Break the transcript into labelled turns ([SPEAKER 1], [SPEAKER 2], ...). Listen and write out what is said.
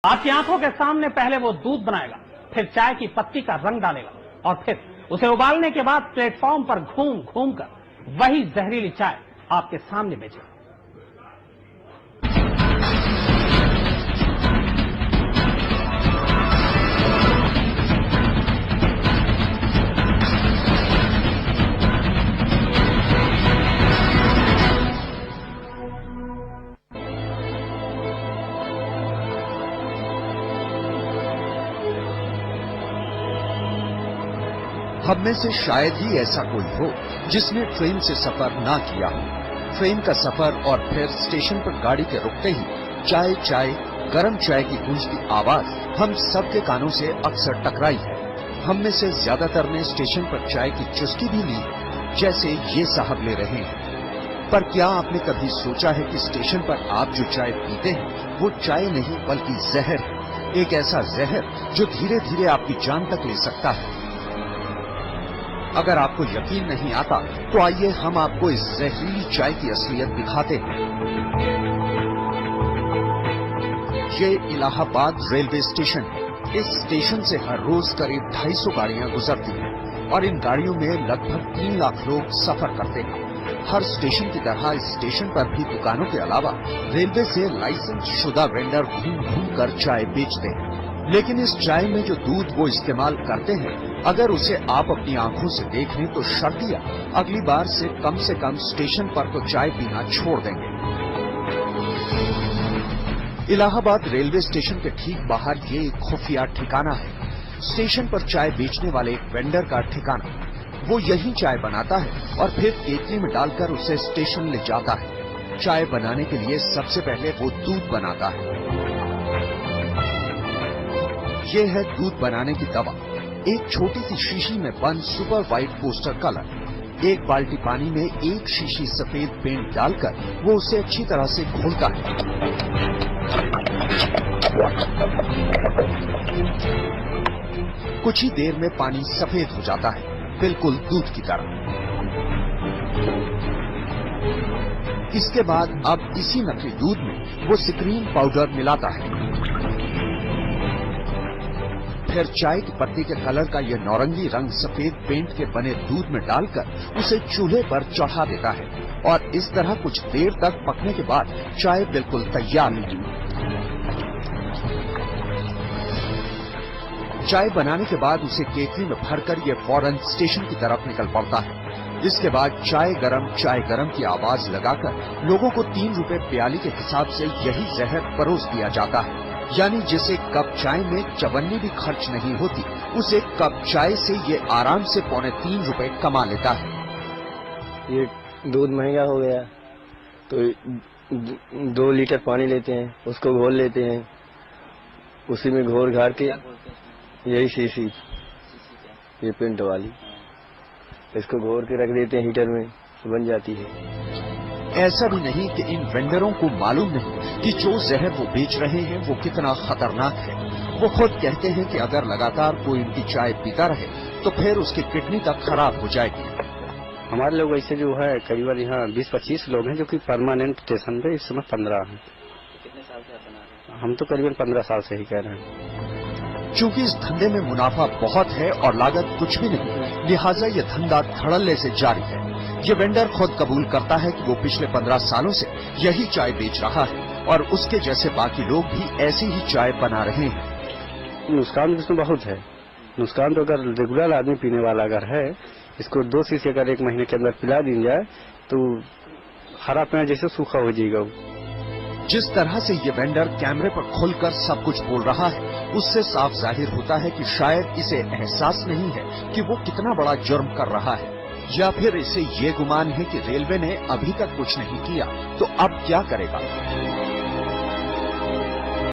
[SPEAKER 1] आपकी आंखों के सामने पहले वो दूध बनाएगा, फिर चाय की पत्ती का रंग डालेगा और फिर उसे उबालने के बाद प्लेटफॉर्म पर घूम घूम कर वही जहरीली चाय आपके सामने बेचेगा।
[SPEAKER 2] हम में से शायद ही ऐसा कोई हो जिसने ट्रेन से सफर ना किया हो। ट्रेन का सफर और फिर स्टेशन पर गाड़ी के रुकते ही चाय चाय गरम चाय की गूंजती आवाज हम सबके कानों से अक्सर टकराई है। हम में से ज्यादातर ने स्टेशन पर चाय की चुस्की भी ली है, जैसे ये साहब ले रहे हैं। पर क्या आपने कभी सोचा है कि स्टेशन पर आप जो चाय पीते हैं वो चाय नहीं बल्कि जहर है। एक ऐसा जहर जो धीरे धीरे आपकी जान तक ले सकता है। अगर आपको यकीन नहीं आता तो आइए हम आपको इस जहरीली चाय की असलियत दिखाते हैं। ये इलाहाबाद रेलवे स्टेशन है। इस स्टेशन से हर रोज करीब 250 गाड़ियां गुजरती हैं और इन गाड़ियों में लगभग 3 लाख लोग सफर करते हैं। हर स्टेशन की तरह इस स्टेशन पर भी दुकानों के अलावा रेलवे से लाइसेंस शुदा वेंडर घूम घूम कर चाय बेचते हैं। लेकिन इस चाय में जो दूध वो इस्तेमाल करते हैं, अगर उसे आप अपनी आंखों से देख लें तो शर्तिया अगली बार से कम स्टेशन पर तो चाय पीना छोड़ देंगे। इलाहाबाद रेलवे स्टेशन के ठीक बाहर ये एक खुफिया ठिकाना है। स्टेशन पर चाय बेचने वाले एक वेंडर का ठिकाना। वो यही चाय बनाता है और फिर केतली में डालकर उसे स्टेशन ले जाता है। चाय बनाने के लिए सबसे पहले वो दूध बनाता है। ये है दूध बनाने की दवा। एक छोटी सी शीशी में बंद सुपर व्हाइट पोस्टर कलर। एक बाल्टी पानी में एक शीशी सफेद पेंट डालकर वो उसे अच्छी तरह से घोलता है। कुछ ही देर में पानी सफेद हो जाता है, बिल्कुल दूध की तरह। इसके बाद अब इसी नकली दूध में वो स्क्रीन पाउडर मिलाता है। फिर चाय की पत्ती के कलर का यह नारंगी रंग सफेद पेंट के बने दूध में डालकर उसे चूल्हे पर चढ़ा देता है और इस तरह कुछ देर तक पकने के बाद चाय बिल्कुल तैयार है। चाय बनाने के बाद उसे केतली में भरकर यह फौरन स्टेशन की तरफ निकल पड़ता है। इसके बाद चाय गरम की आवाज लगाकर लोगों को 3 रुपए प्याली के हिसाब से यही जहर परोस दिया जाता है। यानी जिसे कप चाय में चवन्नी भी खर्च नहीं होती, उसे कप चाय से ये आराम से 3.25 रुपए कमा लेता है।
[SPEAKER 3] ये दूध महंगा हो गया तो 2 लीटर पानी लेते हैं, उसको घोल लेते हैं, उसी में घोल घार के यही शीशी ये पेंट वाली इसको घोल के रख देते हैं हीटर में, बन जाती है।
[SPEAKER 2] ऐसा भी नहीं कि इन वेंडरों को मालूम नहीं कि जो जहर वो बेच रहे हैं वो कितना खतरनाक है। वो खुद कहते हैं कि अगर लगातार कोई इनकी चाय पीता रहे तो फिर उसकी किडनी तक खराब हो जाएगी।
[SPEAKER 3] हमारे लोग ऐसे जो है करीबन यहाँ 20-25 लोग हैं जो कि परमानेंट स्टेशन पे इस समय 15 हैं। कितने साल से बना रहे हैं? हम तो करीबन 15 साल से ही कह रहे हैं।
[SPEAKER 2] चूंकि इस धंधे में मुनाफा बहुत है और लागत कुछ भी नहीं, लिहाजा ये धंधा धड़ल्ले से जारी है। ये वेंडर खुद कबूल करता है कि वो पिछले 15 सालों से यही चाय बेच रहा है और उसके जैसे बाकी लोग भी ऐसी ही चाय बना रहे हैं।
[SPEAKER 3] नुकसान इसमें बहुत है। नुकसान तो अगर रेगुलर आदमी पीने वाला अगर है, इसको 2 शीशी अगर 1 महीने के अंदर पिला दी जाए तो हरा पेड़ जैसे सूखा हो जाएगा।
[SPEAKER 2] जिस तरह से ये वेंडर कैमरे पर खुलकर सब कुछ बोल रहा है, उससे साफ जाहिर होता है कि शायद इसे एहसास नहीं है कि वो कितना बड़ा जुर्म कर रहा है, या फिर इसे ये गुमान है कि रेलवे ने अभी तक कुछ नहीं किया तो अब क्या करेगा।